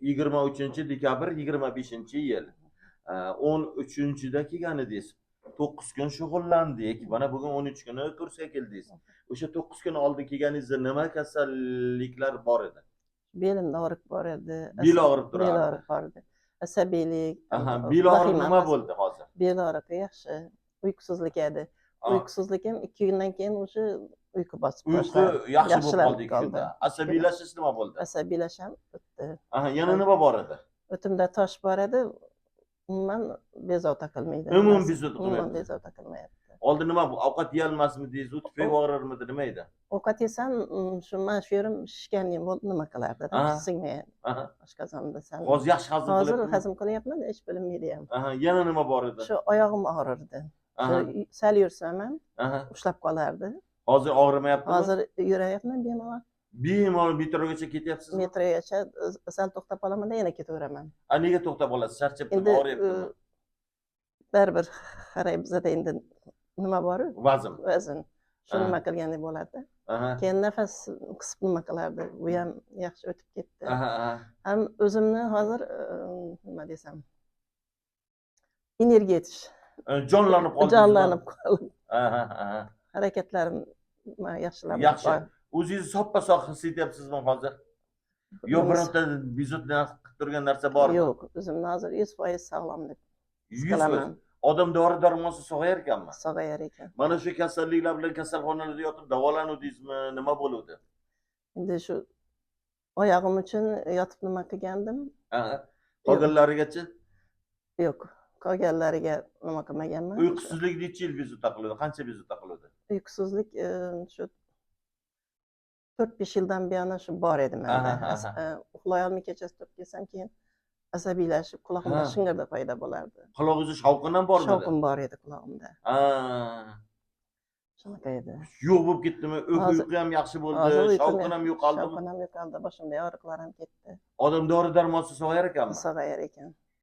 23-dekabr 25-yil. 13-da kelganidingiz. 9 kun shug'ullandik. Mana bugun 13 kuni kursga keldingiz. O'sha 9 kun oldin kelganingizda nima kasalliklar bor edi? Belimda og'riq bor edi. Bel og'rib Bel turardi. og'riq bor edi. Asabiylik. Bel og'rig'i nima bo'ldi hozir? Bel og'rig'i yaxshi. Uyqusizlik edi. Uyqusizligim 2 kundan keyin o'sha uyqu bosib boshladi. Uyqu yaxshi bo'lib qoldi 2 kunda. Asabiylashish nima bo'ldi? Asabiylasham o'tdi. Yana nima bor edi? O'timda tosh bor edi. Umuman bezovta qilmaydi. Umuman bezovta qilmaydi. Umuman bezovta qilmayapti. Oldin nima bu? Ovqat yeyolmasmidingiz? Tufayli og'rirmidi, nima edi? Ovqat yesam, mana shu yerim shishganim bo'lib nima qilardi? Sinmaydi. Oshqozonimda san. Hozir yaxshi hazm qilyapsizmi? Hozir hazm qilyapman, hech bilinmaydi ham. Yana nima bor edi? Shu oyog'im og'rirdi. Sal yursam ham ushlab qolardi. Hozir og'rimayaptimi? Hozir yurayapman bemalol. Bemalol metrogacha ketyapsizmi? Metrogacha sal to'xtab qolamanda yana ketaveraman. Nega to'xtab olasiz? Charchab og'riyaptimi? Baribir qaray bizada endi nima bor-ku? Vazn. Shu nima qilganda bo'ladi. Keyin nafas qisib nima qilardi? Bu ham yaxshi o'tib ketdi. Ham o'zimni hozir nima desam, energetik. Jonlanib qoldingiz. Jonlanib qoldim. Harakatlarim yaxshilab. Yaxshi. O'zingizni soppa-sog' his etyapsizmi hozir? Yo birorta bezovta qilib turgan narsa bormi? Yo'q, o'zimni hozir 100% sog'lom deb qilaman. Odam dori-darmonsiz sog'ayar ekanmi? Sog'ayar ekan. Mana shu kasalliklar bilan kasalxonalarda yotib davolanuvdingizmi? Nima bo'luvdi? Endi shu oyog'im uchun yotib nima qilgandim? Qolganlarigachi? Yo'q, qolganlariga nima qilmaganman. Uyqusizlik necha yil bezovta qiladi? Qancha bezovta qiladi? Uyqusizlik shu 4-5 yildan buyon shu bor edi menda. Uxlay olmay kechasi turib kelsam, keyin asabiylashib, quloqimda shing'irda paydo bo'lardi. Qulog'ingizda shovqin ham bormi? Shovqin bor edi quloqimda. Shunaqa edi. Yo'q bo'lib ketdimi? Uyqu ham yaxshi bo'ldi, shovqin ham yo'qoldimi? Shovqin ham yo'qoldi, boshimda og'riqlar ham ketdi. Odam dori-darmonsiz sog'ayar ekanmi? Sog'ayar ekan.